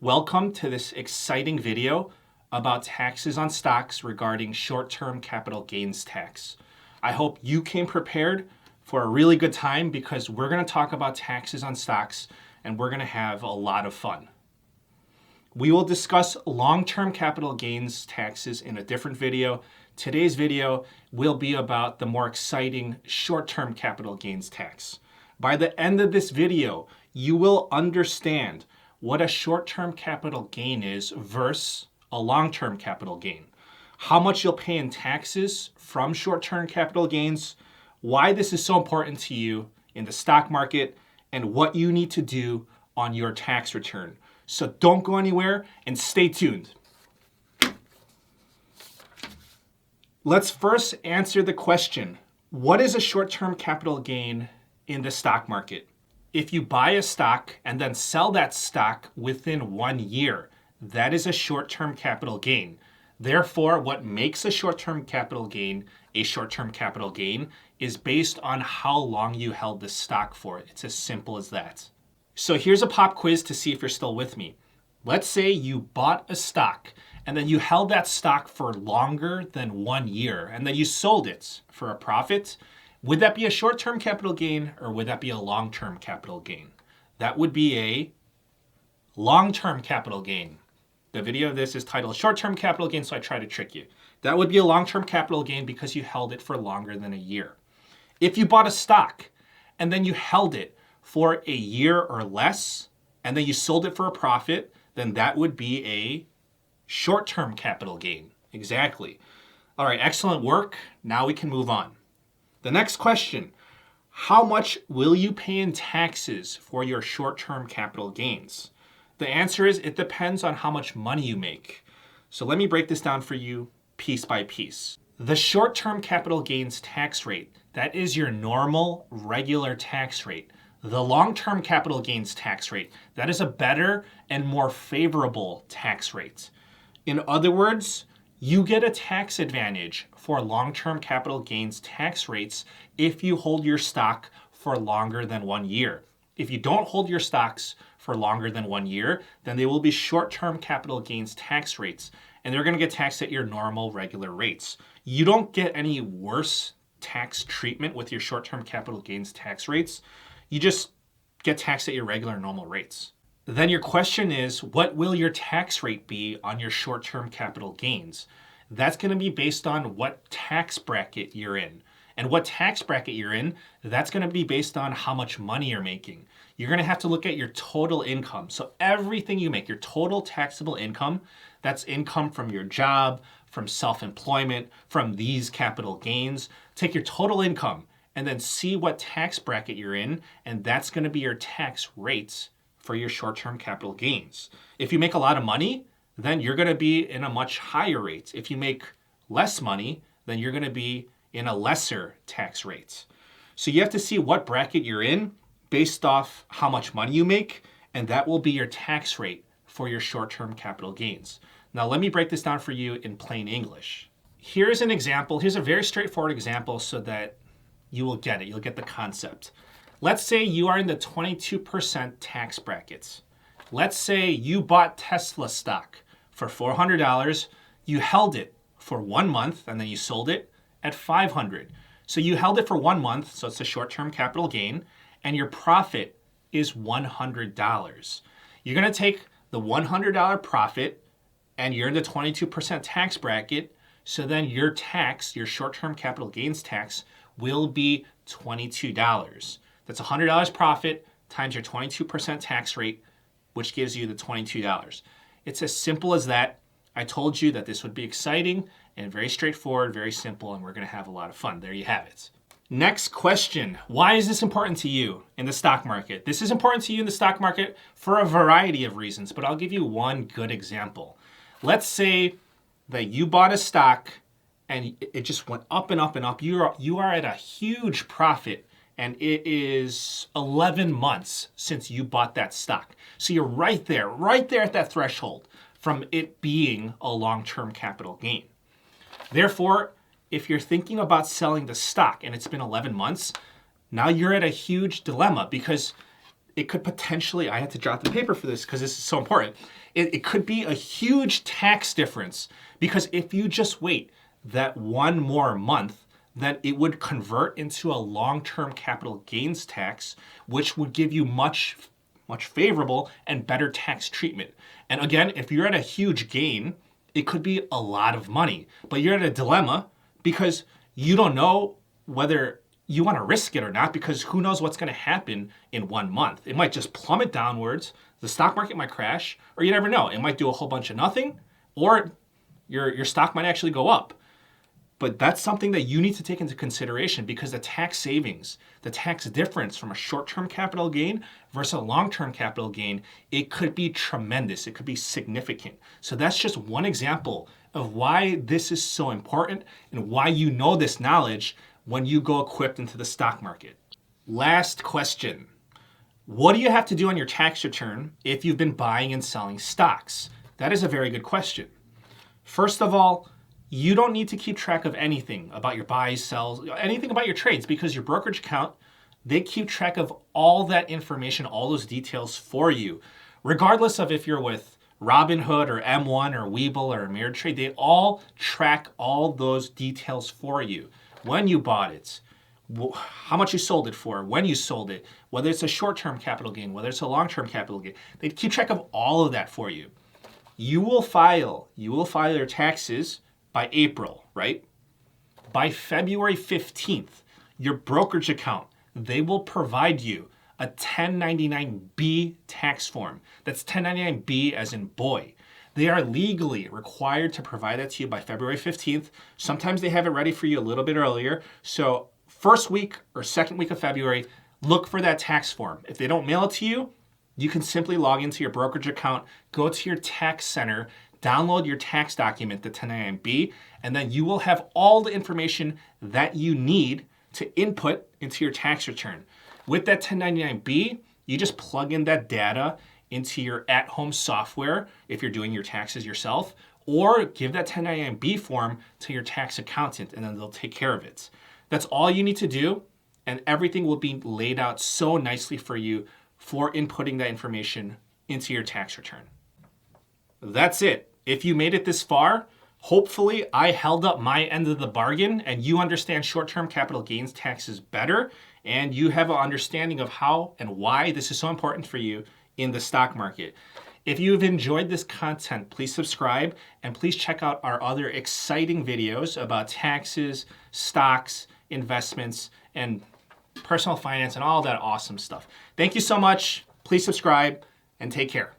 Welcome to this exciting video about taxes on stocks regarding short-term capital gains tax. I hope you came prepared for a really good time because we're going to talk about taxes on stocks and we're going to have a lot of fun. We will discuss long-term capital gains taxes in a different video. Today's video will be about the more exciting short-term capital gains tax. By the end of this video, you will understand what a short-term capital gain is versus a long-term capital gain, how much you'll pay in taxes from short-term capital gains, why this is so important to you in the stock market, and what you need to do on your tax return. So don't go anywhere and stay tuned. Let's first answer the question, what is a short-term capital gain in the stock market? If you buy a stock and then sell that stock within 1 year, that is a short-term capital gain. Therefore, what makes a short-term capital gain is based on how long you held the stock for. It's as simple as that. So here's a pop quiz to see if you're still with me. Let's say you bought a stock and then you held that stock for longer than 1 year and then you sold it for a profit. Would that be a short-term capital gain or would that be a long-term capital gain? That would be a long-term capital gain. The video of this is titled short-term capital gain, so I try to trick you. That would be a long-term capital gain because you held it for longer than a year. If you bought a stock and then you held it for a year or less and then you sold it for a profit, then that would be a short-term capital gain. Exactly. All right, excellent work. Now we can move on. The next question, how much will you pay in taxes for your short-term capital gains? The answer is it depends on how much money you make. So let me break this down for you piece by piece. The short-term capital gains tax rate, that is your normal, regular tax rate. The long-term capital gains tax rate, that is a better and more favorable tax rate. In other words, you get a tax advantage for long-term capital gains tax rates if you hold your stock for longer than 1 year. If you don't hold your stocks for longer than 1 year, then they will be short-term capital gains tax rates, and they're going to get taxed at your normal, regular rates. You don't get any worse tax treatment with your short-term capital gains tax rates. You just get taxed at your regular, normal rates. Then your question is, what will your tax rate be on your short-term capital gains? That's going to be based on what tax bracket you're in. And what tax bracket you're in, that's going to be based on how much money you're making. You're going to have to look at your total income. So everything you make, your total taxable income, that's income from your job, from self-employment, from these capital gains. Take your total income and then see what tax bracket you're in, and that's going to be your tax rates for your short-term capital gains. If you make a lot of money, then you're going to be in a much higher rate. If you make less money, then you're going to be in a lesser tax rate. So you have to see what bracket you're in based off how much money you make, and that will be your tax rate for your short-term capital gains. Now let me break this down for you in plain English. Here's an example. Here's a very straightforward example so that you will get it. You'll get the concept. Let's say you are in the 22% tax brackets. Let's say you bought Tesla stock for $400. You held it for 1 month and then you sold it at $500. So you held it for 1 month, so it's a short-term capital gain, and your profit is $100. You're going to take the $100 profit and you're in the 22% tax bracket, so then your tax, your short-term capital gains tax, will be $22. That's $100 profit times your 22% tax rate, which gives you the $22. It's as simple as that. I told you that this would be exciting and very straightforward, very simple, and we're going to have a lot of fun. There you have it. Next question. Why is this important to you in the stock market? This is important to you in the stock market for a variety of reasons, but I'll give you one good example. Let's say that you bought a stock and it just went up and up and up. You are at a huge profit, and it is 11 months since you bought that stock. So you're right there at that threshold from it being a long-term capital gain. Therefore, if you're thinking about selling the stock and it's been 11 months, now you're at a huge dilemma because it could potentially, I had to drop the paper for this because this is so important. It could be a huge tax difference, because if you just wait that one more month, then it would convert into a long-term capital gains tax, which would give you much favorable and better tax treatment. And again, if you're at a huge gain, it could be a lot of money, but you're at a dilemma because you don't know whether you want to risk it or not, because who knows what's going to happen in 1 month. It might just plummet downwards, the stock market might crash, or you never know. It might do a whole bunch of nothing, or your stock might actually go up. But that's something that you need to take into consideration, because the tax savings, the tax difference from a short-term capital gain versus a long-term capital gain, it could be tremendous. It could be significant. So that's just one example of why this is so important and why you know this knowledge when you go equipped into the stock market. Last question. What do you have to do on your tax return if you've been buying and selling stocks? That is a very good question. First of all, you don't need to keep track of anything about your buys, sells, anything about your trades, because your brokerage account, they keep track of all that information, all those details for you. Regardless of if you're with Robinhood or M1 or Webull or Ameritrade, they all track all those details for you. When you bought it, how much you sold it for, when you sold it, whether it's a short-term capital gain, whether it's a long-term capital gain. They keep track of all of that for you. You will file your taxes by April, right? By February 15th, your brokerage account, they will provide you a 1099-B tax form. That's 1099-B as in boy. They are legally required to provide that to you by February 15th. Sometimes they have it ready for you a little bit earlier. So first week or second week of February, look for that tax form. If they don't mail it to you, you can simply log into your brokerage account, go to your tax center, download your tax document, the 1099-B, and then you will have all the information that you need to input into your tax return. With that 1099-B, you just plug in that data into your at-home software if you're doing your taxes yourself, or give that 1099-B form to your tax accountant and then they'll take care of it. That's all you need to do, and everything will be laid out so nicely for you for inputting that information into your tax return. That's it. If you made it this far, hopefully I held up my end of the bargain and you understand short-term capital gains taxes better, and you have an understanding of how and why this is so important for you in the stock market. If you've enjoyed this content, please subscribe and please check out our other exciting videos about taxes, stocks, investments, and personal finance and all that awesome stuff. Thank you so much. Please subscribe and take care.